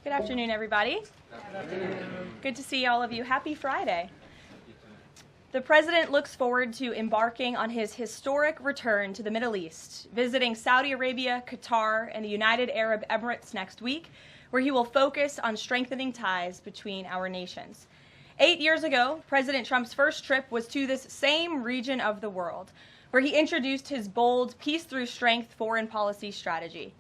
Good afternoon, everybody. Good to see all of you. Happy Friday. The President looks forward to embarking on his historic return to the Middle East, visiting Saudi Arabia, Qatar, and the United Arab Emirates next week, where he will focus on strengthening ties between our nations. 8 years ago, President Trump's first trip was to this same region of the world, where he introduced his bold peace through strength foreign policy strategy.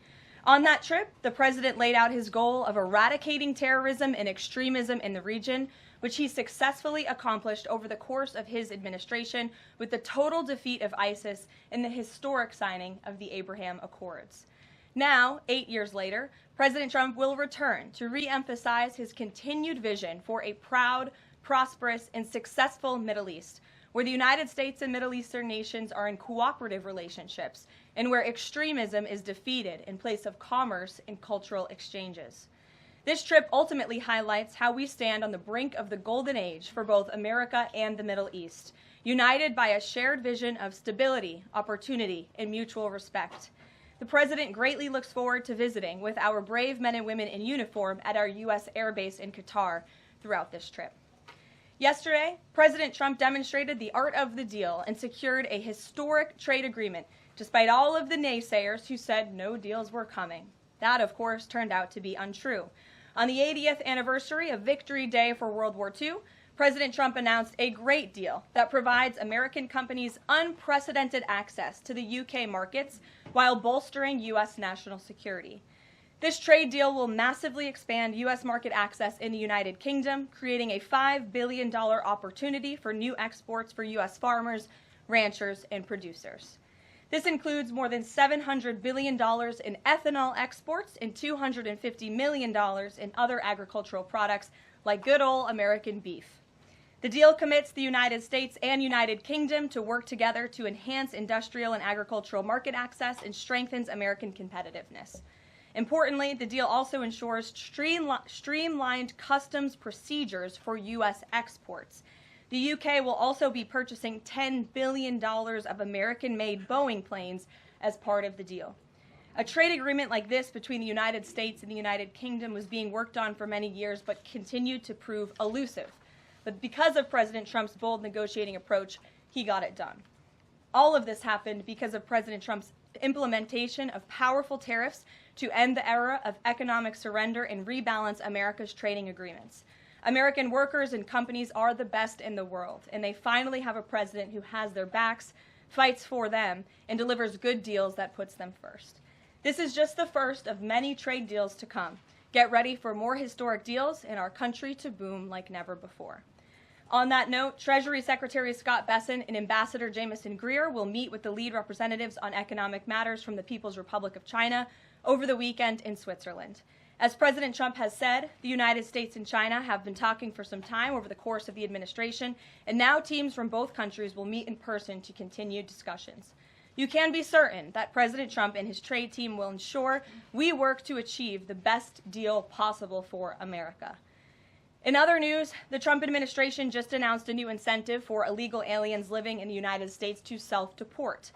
On that trip, the President laid out his goal of eradicating terrorism and extremism in the region, which he successfully accomplished over the course of his administration with the total defeat of ISIS and the historic signing of the Abraham Accords. Now, 8 years later, President Trump will return to re-emphasize his continued vision for a proud, prosperous, and successful Middle East, where the United States and Middle Eastern nations are in cooperative relationships, and where extremism is defeated in place of commerce and cultural exchanges. This trip ultimately highlights how we stand on the brink of the golden age for both America and the Middle East, united by a shared vision of stability, opportunity, and mutual respect. The President greatly looks forward to visiting with our brave men and women in uniform at our U.S. Air Base in Qatar throughout this trip. Yesterday, President Trump demonstrated the art of the deal and secured a historic trade agreement, despite all of the naysayers who said no deals were coming. That, of course, turned out to be untrue. On the 80th anniversary of Victory Day for World War II, President Trump announced a great deal that provides American companies unprecedented access to the UK markets while bolstering U.S. national security. This trade deal will massively expand U.S. market access in the United Kingdom, creating a $5 billion opportunity for new exports for U.S. farmers, ranchers, and producers. This includes more than $700 billion in ethanol exports and $250 million in other agricultural products like good old American beef. The deal commits the United States and United Kingdom to work together to enhance industrial and agricultural market access and strengthens American competitiveness. Importantly, the deal also ensures streamlined customs procedures for U.S. exports. The UK will also be purchasing $10 billion of American-made Boeing planes as part of the deal. A trade agreement like this between the United States and the United Kingdom was being worked on for many years but continued to prove elusive. But because of President Trump's bold negotiating approach, he got it done. All of this happened because of President Trump's implementation of powerful tariffs to end the era of economic surrender and rebalance America's trading agreements. American workers and companies are the best in the world, and they finally have a president who has their backs, fights for them, and delivers good deals that puts them first. This is just the first of many trade deals to come. Get ready for more historic deals and our country to boom like never before. On that note, Treasury Secretary Scott Bessent and Ambassador Jamieson Greer will meet with the lead representatives on economic matters from the People's Republic of China over the weekend in Switzerland. As President Trump has said, the United States and China have been talking for some time over the course of the administration, and now teams from both countries will meet in person to continue discussions. You can be certain that President Trump and his trade team will ensure we work to achieve the best deal possible for America. In other news, the Trump administration just announced a new incentive for illegal aliens living in the United States to self-deport.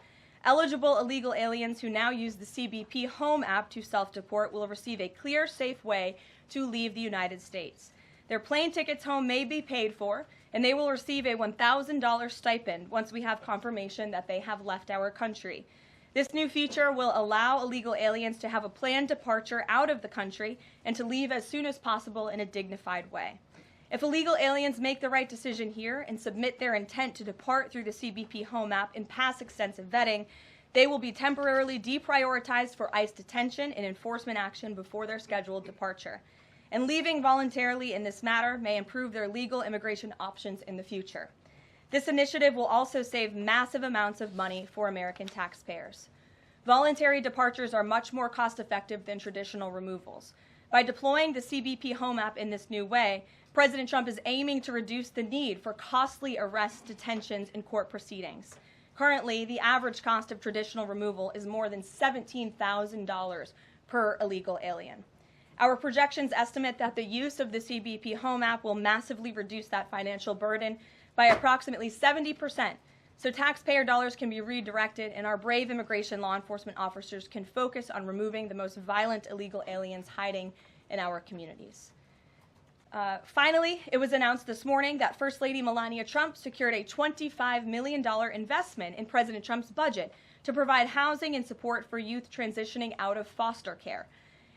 Eligible illegal aliens who now use the CBP Home app to self-deport will receive a clear, safe way to leave the United States. Their plane tickets home may be paid for, and they will receive a $1,000 stipend once we have confirmation that they have left our country. This new feature will allow illegal aliens to have a planned departure out of the country and to leave as soon as possible in a dignified way. If illegal aliens make the right decision here and submit their intent to depart through the CBP Home app and pass extensive vetting, they will be temporarily deprioritized for ICE detention and enforcement action before their scheduled departure. And leaving voluntarily in this matter may improve their legal immigration options in the future. This initiative will also save massive amounts of money for American taxpayers. Voluntary departures are much more cost-effective than traditional removals. By deploying the CBP Home app in this new way, President Trump is aiming to reduce the need for costly arrests, detentions, and court proceedings. Currently, the average cost of traditional removal is more than $17,000 per illegal alien. Our projections estimate that the use of the CBP Home app will massively reduce that financial burden by approximately 70%, so taxpayer dollars can be redirected and our brave immigration law enforcement officers can focus on removing the most violent illegal aliens hiding in our communities. Finally, it was announced this morning that First Lady Melania Trump secured a $25 million investment in President Trump's budget to provide housing and support for youth transitioning out of foster care.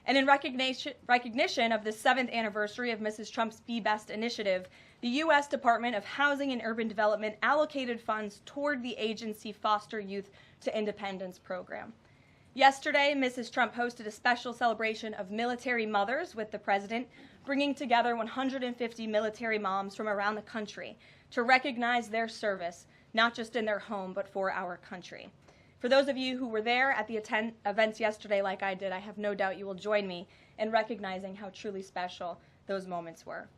And in recognition of the 7th anniversary of Mrs. Trump's Be Best initiative, the U.S. Department of Housing and Urban Development allocated funds toward the agency Foster Youth to Independence program. Yesterday, Mrs. Trump hosted a special celebration of military mothers with the president, bringing together 150 military moms from around the country to recognize their service, not just in their home, but for our country. For those of you who were there at the events yesterday like I did, I have no doubt you will join me in recognizing how truly special those moments were.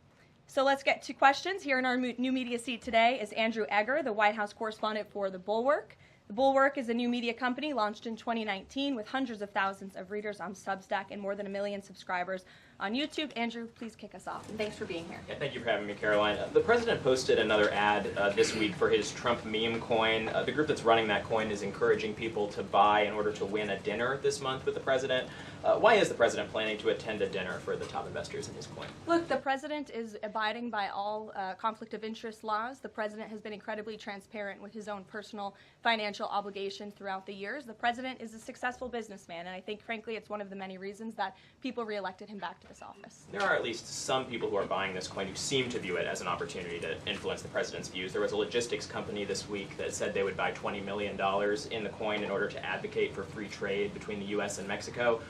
So let's get to questions. Here in our new media seat today is Andrew Egger, the White House correspondent for The Bulwark. The Bulwark is a new media company launched in 2019 with hundreds of thousands of readers on Substack and more than 1 million subscribers on YouTube. Andrew, please kick us off, and thanks for being here. Yeah, thank you for having me, Caroline. The president posted another ad this week for his Trump meme coin. The group that's running that coin is encouraging people to buy in order to win a dinner this month with the president. Why is the president planning to attend a dinner for the top investors in his coin? Look, the president is abiding by all conflict of interest laws. The president has been incredibly transparent with his own personal financial obligations throughout the years. The president is a successful businessman, and I think, frankly, it's one of the many reasons that people reelected him back to this office. There are at least some people who are buying this coin who seem to view it as an opportunity to influence the president's views. There was a logistics company this week that said they would buy $20 million in the coin in order to advocate for free trade between the U.S. and Mexico.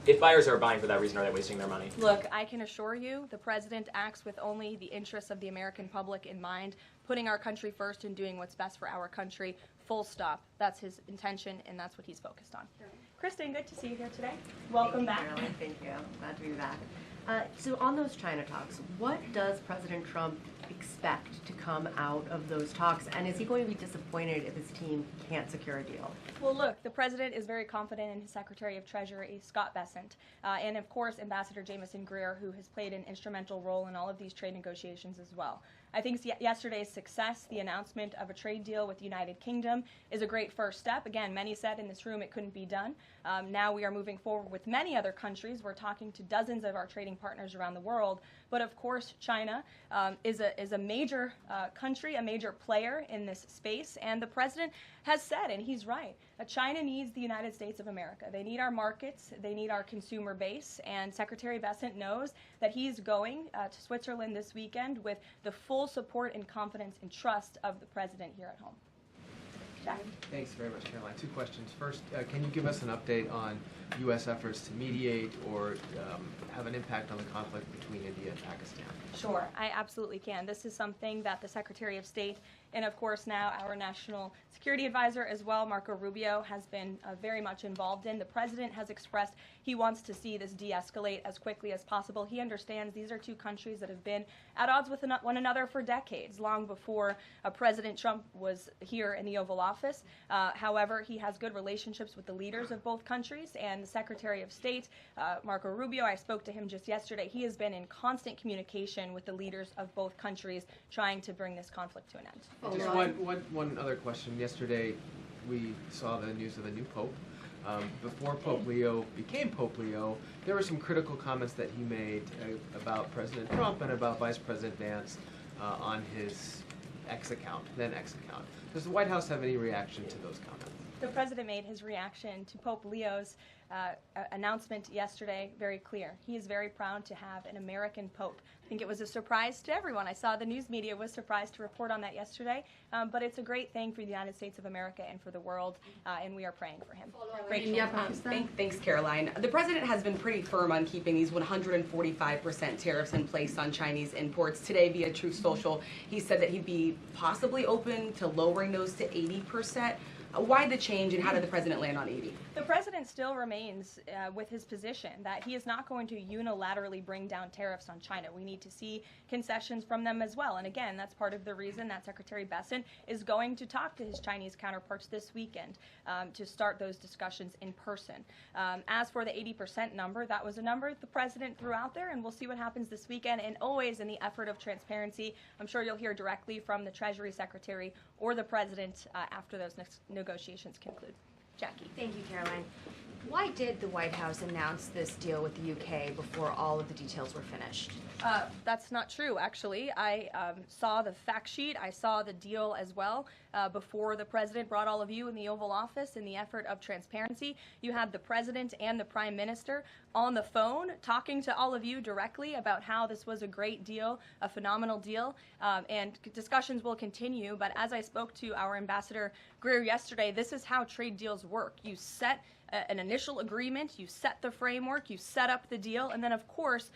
If buyers are buying for that reason, are they wasting their money? Look, I can assure you the president acts with only the interests of the American public in mind, putting our country first and doing what's best for our country, full stop. That's his intention, and that's what he's focused on. Kristen, good to see you here today. Welcome back. Caroline. Thank you. Glad to be back. So on those China talks, what does President Trump expect to come out of those talks, and is he going to be disappointed if his team can't secure a deal? Well, look, the president is very confident in his Secretary of Treasury, Scott Bessent, and of course Ambassador Jamieson Greer, who has played an instrumental role in all of these trade negotiations as well. I think yesterday's success, the announcement of a trade deal with the United Kingdom, is a great first step. Again, many said in this room it couldn't be done. Now we are moving forward with many other countries. We're talking to dozens of our trading partners around the world. But of course, China is a major country, a major player in this space. And the president has said, and he's right, that China needs the United States of America. They need our markets. They need our consumer base. And Secretary Bessent knows that he's going to Switzerland this weekend with the full support and confidence and trust of the president here at home. Jack? Thanks very much, Caroline. Two questions. First, can you give us an update on U.S. efforts to mediate or have an impact on the conflict between India and Pakistan? Sure, I absolutely can. This is something that the Secretary of State and, of course, now our National Security Advisor as well, Marco Rubio, has been very much involved in. The president has expressed he wants to see this de-escalate as quickly as possible. He understands these are two countries that have been at odds with one another for decades, long before President Trump was here in the Oval Office. However, he has good relationships with the leaders of both countries, and the Secretary of State, Marco Rubio, I spoke to him just yesterday. He has been in constant communication with the leaders of both countries trying to bring this conflict to an end. Just one other question. Yesterday, we saw the news of the new Pope. Before Pope Leo became Pope Leo, there were some critical comments that he made about President Trump and about Vice President Vance on his then X account. Does the White House have any reaction to those comments? The president made his reaction to Pope Leo's announcement yesterday very clear. He is very proud to have an American Pope. I think it was a surprise to everyone. I saw the news media was surprised to report on that yesterday, but it's a great thing for the United States of America and for the world, and we are praying for him. Thanks, Caroline. The president has been pretty firm on keeping these 145% tariffs in place on Chinese imports. Today, via Truth Social, he said that he'd be possibly open to lowering those to 80%. Why the change, and how did the president land on 80? The president still remains with his position that he is not going to unilaterally bring down tariffs on China. We need to see concessions from them as well. And again, that's part of the reason that Secretary Bessent is going to talk to his Chinese counterparts this weekend to start those discussions in person. As for the 80% number, that was a number the president threw out there, and we'll see what happens this weekend. And always in the effort of transparency, I'm sure you'll hear directly from the Treasury Secretary or the president after those negotiations conclude. Jackie. Thank you, Caroline. Why did the White House announce this deal with the UK before all of the details were finished? That's not true, actually. I saw the fact sheet. I saw the deal as well before the president brought all of you in the Oval Office in the effort of transparency. You had the president and the prime minister on the phone talking to all of you directly about how this was a great deal, a phenomenal deal, and discussions will continue. But as I spoke to our ambassador Greer yesterday, this is how trade deals work. You set an initial agreement, you set the framework, you set up the deal, and then of course,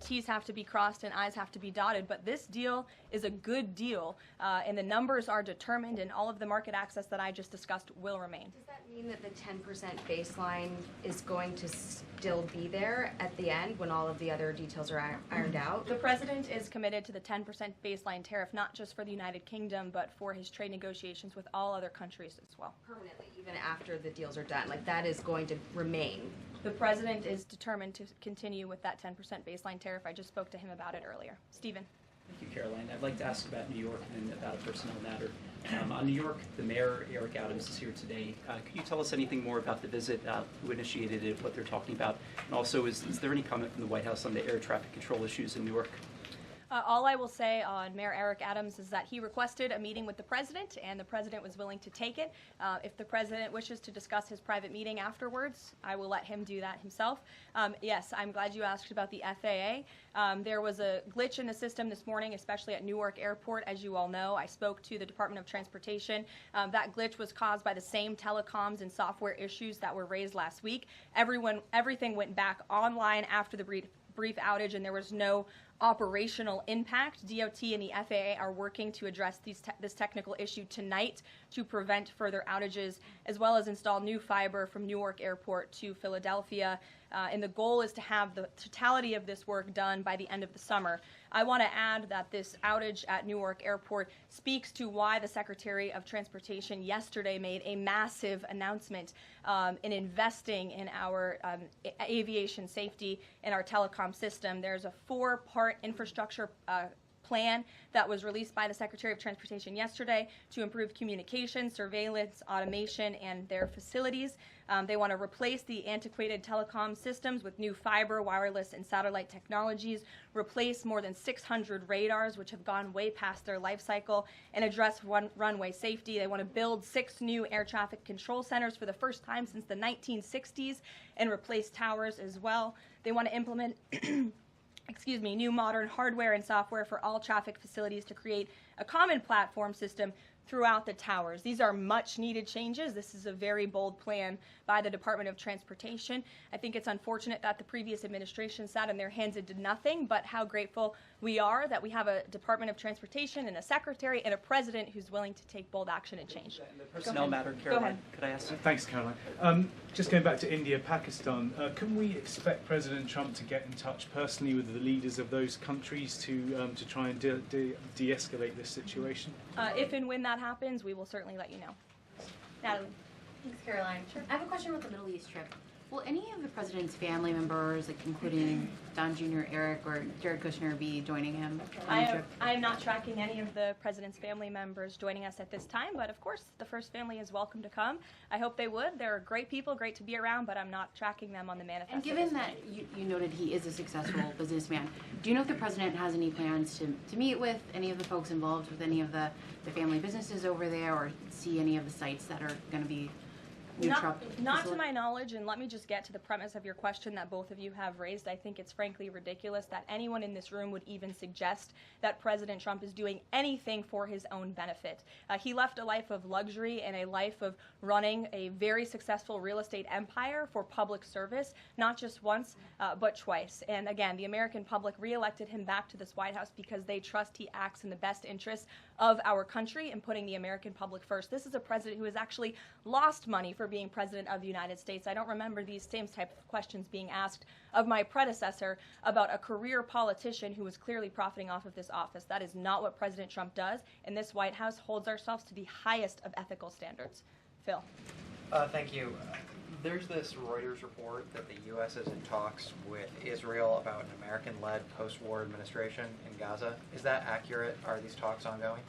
T's have to be crossed and I's have to be dotted, but this deal is a good deal, and the numbers are determined, and all of the market access that I just discussed will remain. Does that mean that the 10% baseline is going to still be there at the end when all of the other details are ironed out? The president is committed to the 10% baseline tariff, not just for the United Kingdom, but for his trade negotiations with all other countries as well. Permanently, even after the deals are done, like that is going to remain. The president is determined to continue with that 10% baseline tariff. I just spoke to him about it earlier. Stephen. Thank you, Caroline. I'd like to ask about New York and about a personnel matter. On New York, the mayor, Eric Adams, is here today. Could you tell us anything more about the visit, who initiated it, what they're talking about? And also, is there any comment from the White House on the air traffic control issues in Newark? All I will say on Mayor Eric Adams is that he requested a meeting with the president, and the president was willing to take it. If the president wishes to discuss his private meeting afterwards, I will let him do that himself. Yes, I'm glad you asked about the FAA. There was a glitch in the system this morning, especially at Newark Airport. As you all know, I spoke to the Department of Transportation. That glitch was caused by the same telecoms and software issues that were raised last week. Everything went back online after the brief outage, and there was no operational impact. DOT and the FAA are working to address this technical issue tonight to prevent further outages, as well as install new fiber from Newark Airport to Philadelphia. And the goal is to have the totality of this work done by the end of the summer. I want to add that this outage at Newark Airport speaks to why the Secretary of Transportation yesterday made a massive announcement in investing in our aviation safety and our telecom system. There's a 4-part infrastructure plan that was released by the Secretary of Transportation yesterday to improve communication, surveillance, automation, and their facilities. They want to replace the antiquated telecom systems with new fiber, wireless, and satellite technologies, replace more than 600 radars, which have gone way past their life cycle, and address runway safety. They want to build 6 new air traffic control centers for the first time since the 1960s and replace towers as well. They want to implement new modern hardware and software for all traffic facilities to create a common platform system throughout the towers. These are much needed changes. This is a very bold plan by the Department of Transportation. I think it's unfortunate that the previous administration sat in their hands and did nothing, but how grateful we are that we have a Department of Transportation and a secretary and a president who's willing to take bold action and change. The personnel matter, Caroline, could I ask? Thanks, Caroline. Just going back to India, Pakistan, can we expect President Trump to get in touch personally with the leaders of those countries to try and de-escalate this situation? If and when that happens, we will certainly let you know. Natalie. Thanks, Caroline. Sure. I have a question about the Middle East trip. Will any of the president's family members, like including Don Jr., Eric, or Jared Kushner, be joining him on the trip? I am not tracking any of the president's family members joining us at this time, but of course, the first family is welcome to come. I hope they would. They're great people, great to be around, but I'm not tracking them on the manifest. And given that you noted he is a successful businessman, do you know if the president has any plans to meet with any of the folks involved with any of the family businesses over there, or see any of the sites that are going to be Not to my knowledge, and let me just get to the premise of your question that both of you have raised. I think it's frankly ridiculous that anyone in this room would even suggest that President Trump is doing anything for his own benefit. He left a life of luxury and a life of running a very successful real estate empire for public service, not just once, but twice. And again, the American public reelected him back to this White House because they trust he acts in the best interests of our country and putting the American public first. This is a president who has actually lost money for being president of the United States. I don't remember these same type of questions being asked of my predecessor about a career politician who was clearly profiting off of this office. That is not what President Trump does, and this White House holds ourselves to the highest of ethical standards. Phil. Thank you. There's this Reuters report that the U.S. is in talks with Israel about an American-led post-war administration in Gaza. Is that accurate? Are these talks ongoing?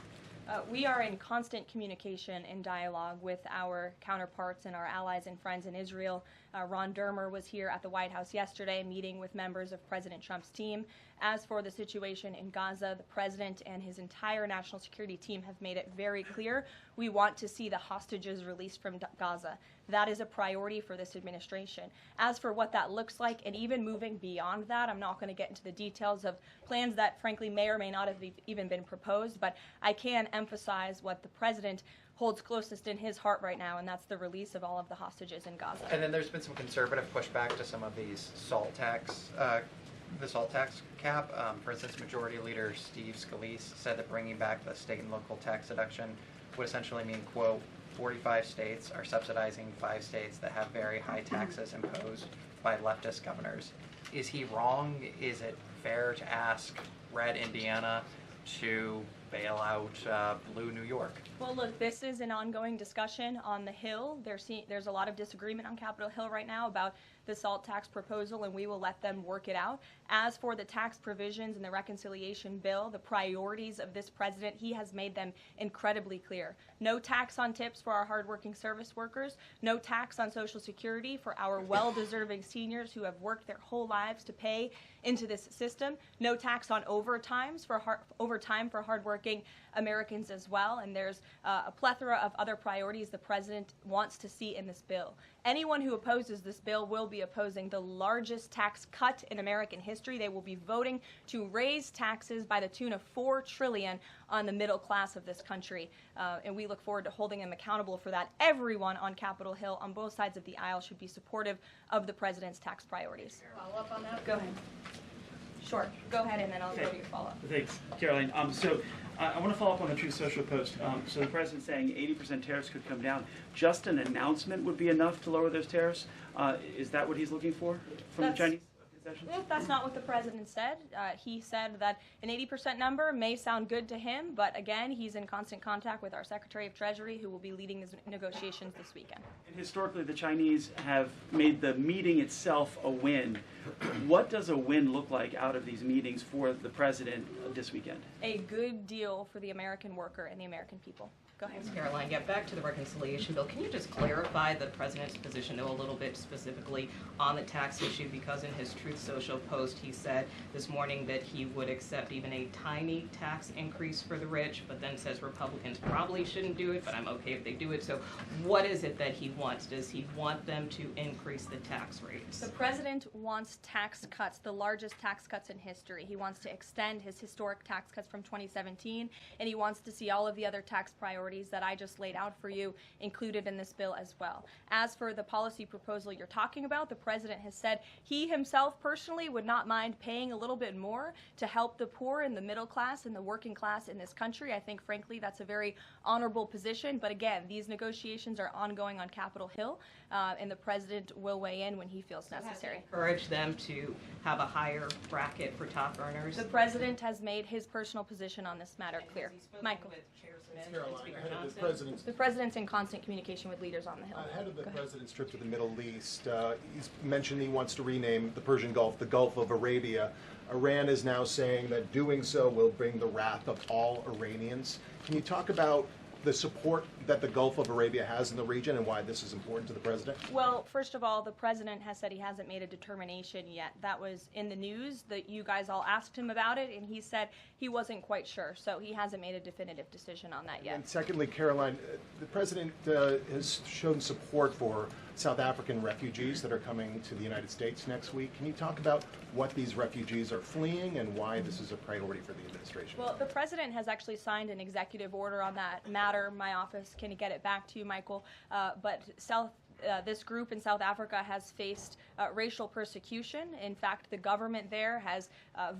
We are in constant communication and dialogue with our counterparts and our allies and friends in Israel. Ron Dermer was here at the White House yesterday meeting with members of President Trump's team. As for the situation in Gaza, the president and his entire national security team have made it very clear we want to see the hostages released from Gaza. That is a priority for this administration. As for what that looks like, and even moving beyond that, I'm not going to get into the details of plans that frankly may or may not have even been proposed, but I can emphasize what the president holds closest in his heart right now, and that's the release of all of the hostages in Gaza. And then there's been some conservative pushback to some of these salt tax, the salt tax cap. For instance, Majority Leader Steve Scalise said that bringing back the state and local tax deduction would essentially mean, quote, 45 states are subsidizing 5 states that have very high taxes imposed by leftist governors. Is he wrong? Is it fair to ask red Indiana to bail out blue New York? Well, look, this is an ongoing discussion on the Hill. There's a lot of disagreement on Capitol Hill right now about the SALT tax proposal, and we will let them work it out. As for the tax provisions in the reconciliation bill, the priorities of this president, he has made them incredibly clear. No tax on tips for our hardworking service workers, no tax on Social Security for our well-deserving seniors who have worked their whole lives to pay into this system, no tax on overtime for hardworking Americans as well, and there's a plethora of other priorities the president wants to see in this bill. Anyone who opposes this bill will be opposing the largest tax cut in American history. They will be voting to raise taxes by the tune of $4 trillion on the middle class of this country, and we look forward to holding them accountable for that. Everyone on Capitol Hill on both sides of the aisle should be supportive of the president's tax priorities. Follow up on that? Go ahead. Sure. Go ahead, and then I'll go to your follow-up. Thanks, Caroline. I want to follow up on the Truth Social post. So the president's saying 80% tariffs could come down. Just an announcement would be enough to lower those tariffs? Is that what he's looking for from the Chinese concessions? That's not what the president said. He said that an 80% number may sound good to him, but again, he's in constant contact with our Secretary of Treasury, who will be leading these negotiations this weekend. And historically, the Chinese have made the meeting itself a win. What does a win look like out of these meetings for the president this weekend? A good deal for the American worker and the American people. Go ahead. Thanks, Caroline. Yeah, back to the reconciliation bill. Can you just clarify the president's position, though, a little bit specifically on the tax issue? Because in his Truth Social post, he said this morning that he would accept even a tiny tax increase for the rich, but then says Republicans probably shouldn't do it, but I'm okay if they do it. So what is it that he wants? Does he want them to increase the tax rates? The president wants tax cuts, the largest tax cuts in history. He wants to extend his historic tax cuts from 2017, and he wants to see all of the other tax priorities that I just laid out for you included in this bill as well. As for the policy proposal you're talking about, the president has said he himself personally would not mind paying a little bit more to help the poor and the middle class and the working class in this country. I think, frankly, that's a very honorable position. But again, these negotiations are ongoing on Capitol Hill, and the president will weigh in when he feels necessary. Encourage them to have a higher bracket for top earners? The president has made his personal position on this matter clear. Michael. The president's in constant communication with leaders on the Hill. Ahead of the president's trip to the Middle East, he's mentioned he wants to rename the Persian Gulf the Gulf of Arabia. Iran is now saying that doing so will bring the wrath of all Iranians. Can you talk about the support that the Gulf of Arabia has in the region and why this is important to the president? Well, first of all, the president has said he hasn't made a determination yet. That was in the news that you guys all asked him about it, and he said he wasn't quite sure. So he hasn't made a definitive decision on that yet. And secondly, Caroline, the president has shown support for South African refugees that are coming to the United States next week. Can you talk about what these refugees are fleeing and why this is a priority for the administration? Well, the president has actually signed an executive order on that matter. My office can get it back to you, Michael. But this group in South Africa has faced racial persecution. In fact, the government there has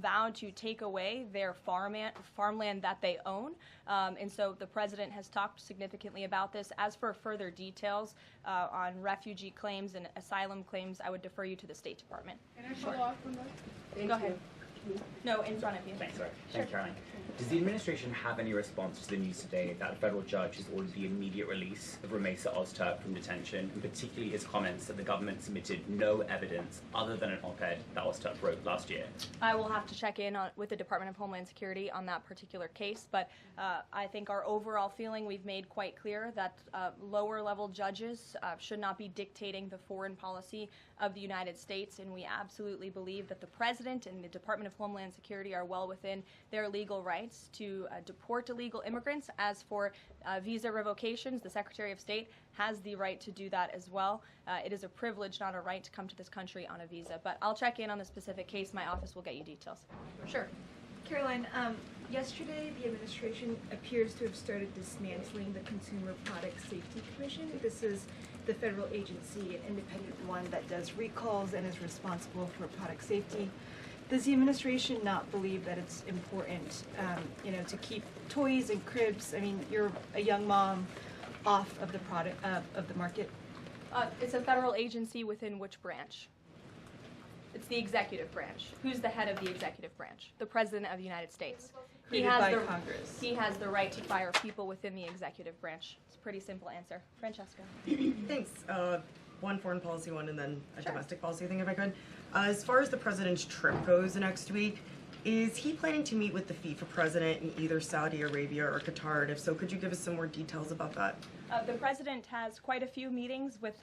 vowed to take away their farmland that they own. And so the president has talked significantly about this. As for further details on refugee claims and asylum claims, I would defer you to the State Department. Can I follow up on that? Go ahead. No, in front of you. Thanks, Sure. Thanks, Caroline. Does the administration have any response to the news today that a federal judge has ordered the immediate release of Ramesa Ozturk from detention, and particularly his comments that the government submitted no evidence other than an op-ed that Ozturk wrote last year? I will have to check in with the Department of Homeland Security on that particular case, but I think our overall feeling, we've made quite clear that lower-level judges should not be dictating the foreign policy of the United States, and we absolutely believe that the President and the Department of Homeland Security are well within their legal rights to deport illegal immigrants. As for visa revocations, the Secretary of State has the right to do that as well. It is a privilege, not a right, to come to this country on a visa. But I'll check in on the specific case. My office will get you details. Sure. Caroline, yesterday the administration appears to have started dismantling the Consumer Product Safety Commission. This is the federal agency, an independent one that does recalls and is responsible for product safety. Does the administration not believe that it's important, to keep toys and cribs? I mean, you're a young mom, off of the product of the market. It's a federal agency within which branch? It's the executive branch. Who's the head of the executive branch? The President of the United States. Created by Congress. He has the right to fire people within the executive branch. It's a pretty simple answer. Francesca. Thanks. One foreign policy one and then a domestic policy thing, if I could. As far as the president's trip goes next week, is he planning to meet with the FIFA president in either Saudi Arabia or Qatar? And if so, could you give us some more details about that? The president has quite a few meetings with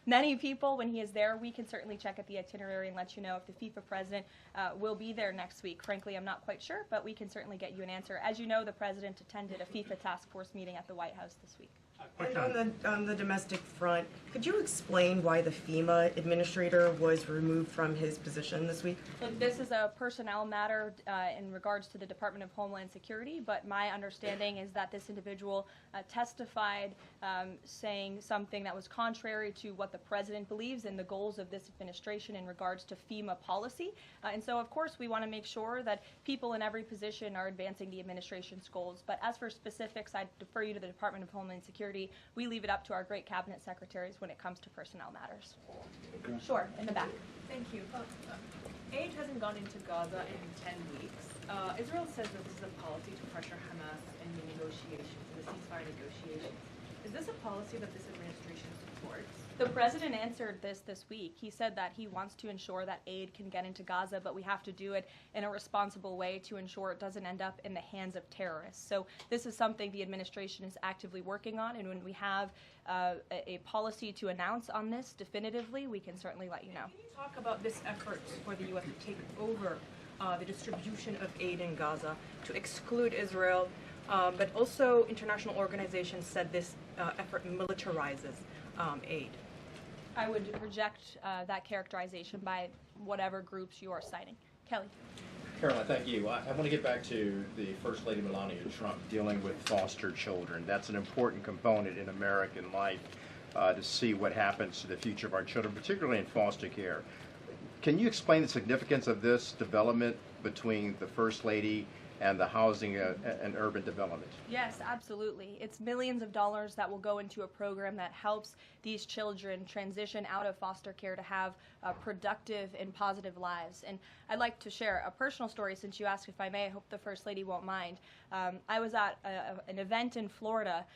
many people when he is there. We can certainly check at the itinerary and let you know if the FIFA president will be there next week. Frankly, I'm not quite sure, but we can certainly get you an answer. As you know, the president attended a FIFA task force meeting at the White House this week. And on the domestic front, could you explain why the FEMA administrator was removed from his position this week? Look, this is a personnel matter in regards to the Department of Homeland Security, but my understanding is that this individual testified saying something that was contrary to what the president believes and the goals of this administration in regards to FEMA policy. And so, of course, we want to make sure that people in every position are advancing the administration's goals. But as for specifics, I defer you to the Department of Homeland Security. We leave it up to our great cabinet secretaries when it comes to personnel matters. Sure, in the back. Thank you. Aid hasn't gone into Gaza in 10 weeks. Israel says that this is a policy to pressure Hamas in the negotiations, in the ceasefire negotiations. Is this a policy that this administration supports? The president answered this week. He said that he wants to ensure that aid can get into Gaza, but we have to do it in a responsible way to ensure it doesn't end up in the hands of terrorists. So this is something the administration is actively working on, and when we have a policy to announce on this definitively, we can certainly let you know. Can you talk about this effort for the U.S. to take over the distribution of aid in Gaza, to exclude Israel, but also international organizations said this effort militarizes aid? I would reject that characterization by whatever groups you are citing. Kelly. Caroline, thank you. I want to get back to the First Lady Melania Trump dealing with foster children. That's an important component in American life to see what happens to the future of our children, particularly in foster care. Can you explain the significance of this development between the First Lady and the housing and urban development? Yes, absolutely. It's millions of dollars that will go into a program that helps these children transition out of foster care to have productive and positive lives. And I'd like to share a personal story since you asked if I may. I hope the First Lady won't mind. I was at an event in Florida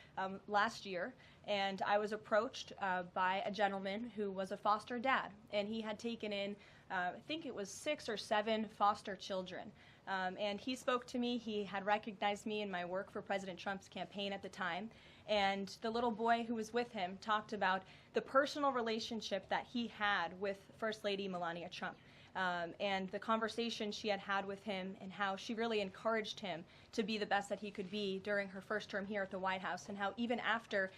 last year, and I was approached by a gentleman who was a foster dad, and he had taken in I think it was 6 or 7 foster children. And he spoke to me. He had recognized me in my work for President Trump's campaign at the time. And the little boy who was with him talked about the personal relationship that he had with First Lady Melania Trump. And the conversation she had with him and how she really encouraged him to be the best that he could be during her first term here at the White House, and how even after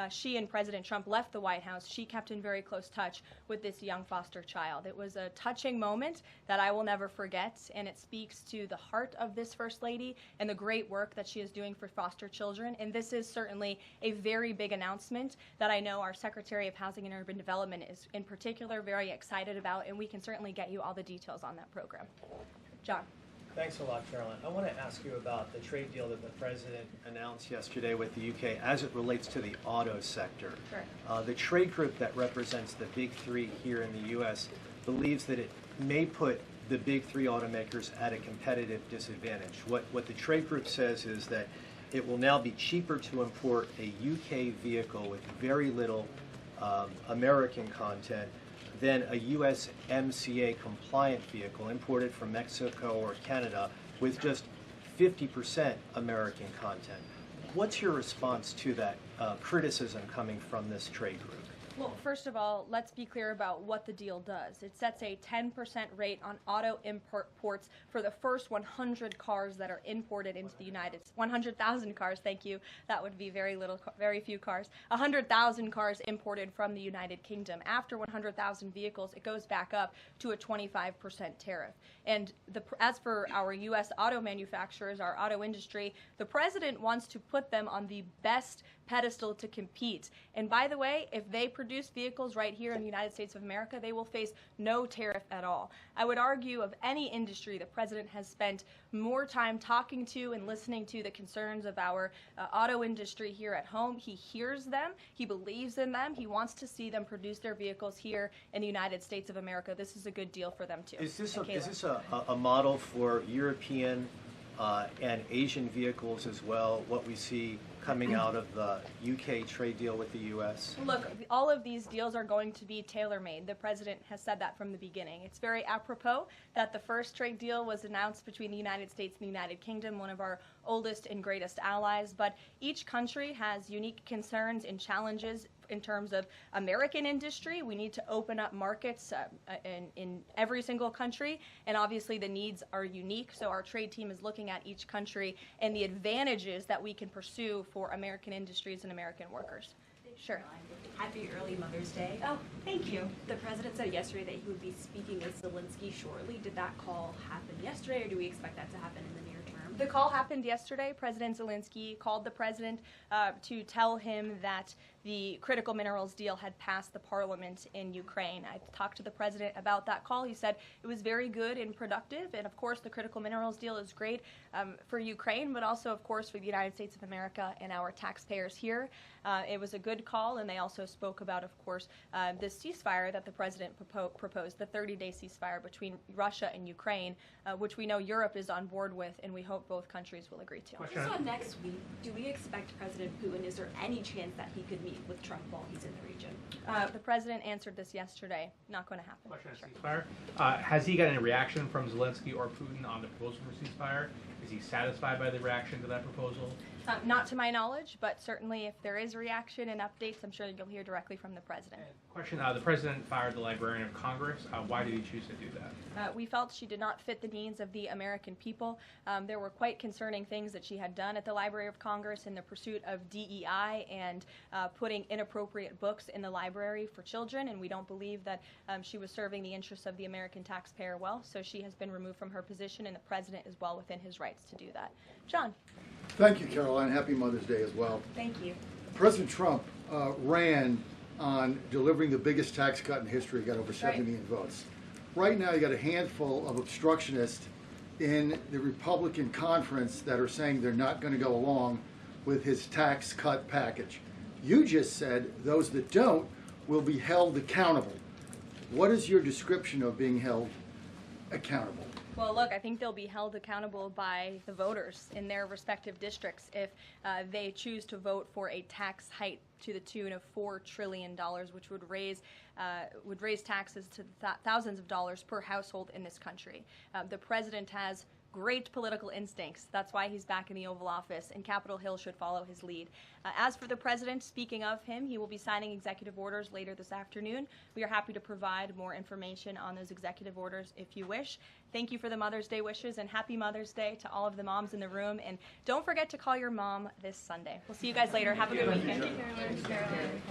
she and President Trump left the White House, she kept in very close touch with this young foster child. It was a touching moment that I will never forget, and it speaks to the heart of this First Lady and the great work that she is doing for foster children. And this is certainly a very big announcement that I know our Secretary of Housing and Urban Development is in particular very excited about, and we can certainly get you all the details on that program. John. Thanks a lot, Caroline. I want to ask you about the trade deal that the President announced yesterday with the UK as it relates to the auto sector. Sure. The trade group that represents the big three here in the U.S. believes that it may put the big three automakers at a competitive disadvantage. What the trade group says is that it will now be cheaper to import a UK vehicle with very little American content than a USMCA compliant vehicle imported from Mexico or Canada with just 50% American content. What's your response to that criticism coming from this trade group? Well, first of all, let's be clear about what the deal does. It sets a 10% rate on auto imports for the first 100 cars that are imported into the United States. 100,000 cars, thank you. That would be very few cars. 100,000 cars imported from the United Kingdom. After 100,000 vehicles, it goes back up to a 25% tariff. And as for our U.S. auto manufacturers, our auto industry, the president wants to put them on the best pedestal to compete. And by the way, if they produce vehicles right here in the United States of America, they will face no tariff at all. I would argue of any industry, the president has spent more time talking to and listening to the concerns of our auto industry here at home. He hears them, he believes in them, he wants to see them produce their vehicles here in the United States of America. This is a good deal for them too. Is this a model for European and Asian vehicles as well, what we see coming out of the UK trade deal with the US? Look, all of these deals are going to be tailor-made. The president has said that from the beginning. It's very apropos that the first trade deal was announced between the United States and the United Kingdom, one of our oldest and greatest allies, but each country has unique concerns and challenges in terms of American industry. We need to open up markets in every single country, and obviously the needs are unique, so our trade team is looking at each country and the advantages that we can pursue for American industries and American workers. Sure. Happy early Mother's Day. Oh, thank you. The president said yesterday that he would be speaking with Zelensky shortly. Did that call happen yesterday, or do we expect that to happen in the near term? The call happened yesterday. President Zelensky called the president to tell him that the critical minerals deal had passed the parliament in Ukraine. I talked to the president about that call. He said it was very good and productive, and of course the critical minerals deal is great for Ukraine, but also of course for the United States of America and our taxpayers here. It was a good call, and they also spoke about, of course, this ceasefire that the president proposed, the 30-day ceasefire between Russia and Ukraine, which we know Europe is on board with, and we hope both countries will agree to. So next week, do we expect President Putin, is there any chance that he could meet with Trump while he's in the region? The president answered this yesterday. Not going to happen. Ceasefire. Has he got any reaction from Zelensky or Putin on the proposal for ceasefire? Is he satisfied by the reaction to that proposal? Not to my knowledge, but certainly if there is reaction and updates, I'm sure you'll hear directly from the president. Question, the president fired the Librarian of Congress. Why did he choose to do that? We felt she did not fit the needs of the American people. There were quite concerning things that she had done at the Library of Congress in the pursuit of DEI and putting inappropriate books in the library for children, and we don't believe that she was serving the interests of the American taxpayer well, so she has been removed from her position, and the president is well within his rights to do that. John. Thank you, Caroline. Happy Mother's Day as well. Thank you. President Trump ran on delivering the biggest tax cut in history, got over 7 million votes. Right now, you got a handful of obstructionists in the Republican conference that are saying they're not going to go along with his tax cut package. You just said those that don't will be held accountable. What is your description of being held accountable? Well, look, I think they'll be held accountable by the voters in their respective districts if they choose to vote for a tax hike to the tune of $4 trillion, which would raise taxes to thousands of dollars per household in this country. The president has great political instincts. That's why he's back in the Oval Office, and Capitol Hill should follow his lead. As for the president, speaking of him, he will be signing executive orders later this afternoon. We are happy to provide more information on those executive orders if you wish. Thank you for the Mother's Day wishes, and happy Mother's Day to all of the moms in the room. And don't forget to call your mom this Sunday. We'll see you guys later. Have a good weekend.